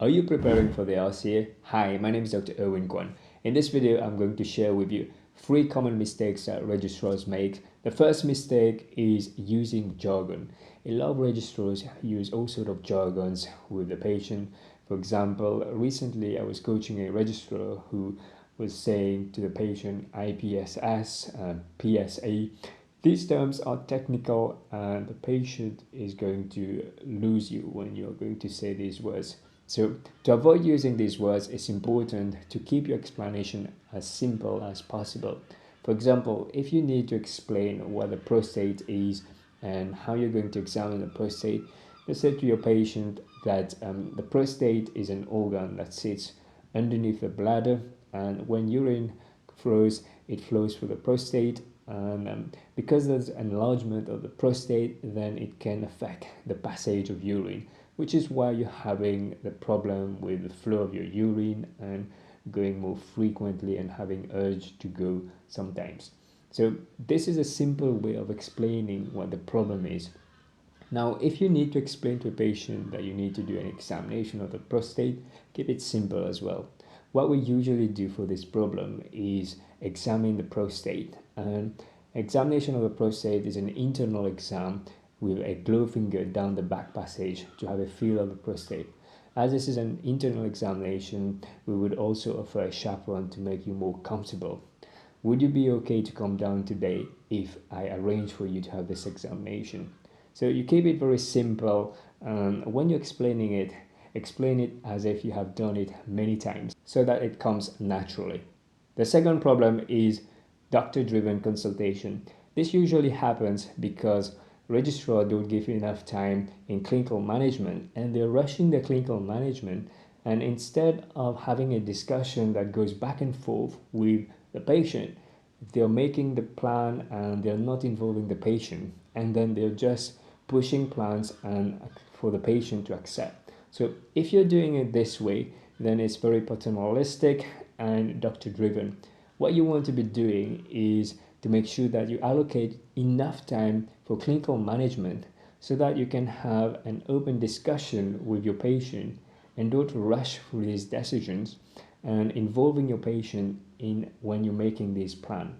Are you preparing for the RCA? Hi, my name is Dr. Erwin Kwun. In this video, I'm going to share with you 3 common mistakes that registrars make. The first mistake is using jargon. A lot of registrars use all sorts of jargons with the patient. For example, recently I was coaching a registrar who was saying to the patient IPSS, PSA. These terms are technical and the patient is going to lose you when you're going to say these words. So to avoid using these words, it's important to keep your explanation as simple as possible. For example, if you need to explain what the prostate is and how you're going to examine the prostate, just say to your patient that the prostate is an organ that sits underneath the bladder, and when urine flows, it flows through the prostate, and because there's enlargement of the prostate, then it can affect the passage of urine, which is why you're having the problem with the flow of your urine and going more frequently and having urge to go sometimes. So this is a simple way of explaining what the problem is. Now, if you need to explain to a patient that you need to do an examination of the prostate, keep it simple as well. What we usually do for this problem is examine the prostate, and examination of the prostate is an internal exam with a glow finger down the back passage to have a feel of the prostate. As this is an internal examination, we would also offer a chaperone to make you more comfortable. Would you be okay to come down today if I arrange for you to have this examination? So you keep it very simple, and when you're explaining it, explain it as if you have done it many times so that it comes naturally. The second problem is doctor-driven consultation. This usually happens because registrars don't give you enough time in clinical management and they're rushing the clinical management, and instead of having a discussion that goes back and forth with the patient, they're making the plan and they're not involving the patient, and then they're just pushing plans and for the patient to accept. So if you're doing it this way, then it's very paternalistic and doctor driven. What you want to be doing is to make sure that you allocate enough time for clinical management so that you can have an open discussion with your patient and don't rush through these decisions, and involving your patient in when you're making this plan.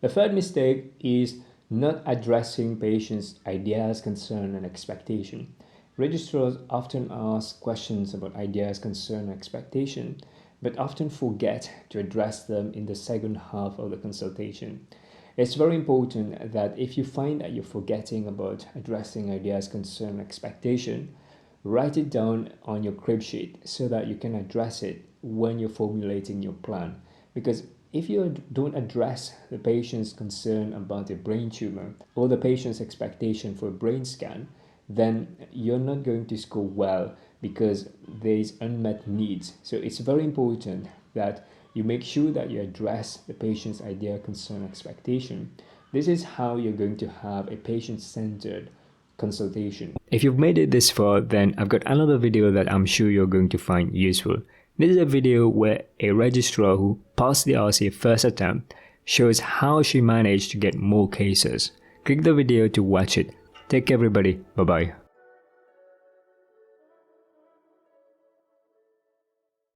The third mistake is not addressing patients' ideas, concern, and expectation. Registrars often ask questions about ideas, concern, and expectation, but often forget to address them in the second half of the consultation. It's very important that if you find that you're forgetting about addressing ideas, concern, expectation, write it down on your crib sheet so that you can address it when you're formulating your plan. Because if you don't address the patient's concern about a brain tumor or the patient's expectation for a brain scan, then you're not going to score well because there is unmet needs. So it's very important that you make sure that you address the patient's idea, concern, expectation. This is how you're going to have a patient-centered consultation. If you've made it this far, then I've got another video that I'm sure you're going to find useful. This is a video where a registrar who passed the RCA first attempt shows how she managed to get more cases. Click the video to watch it. Take care everybody. Bye-bye.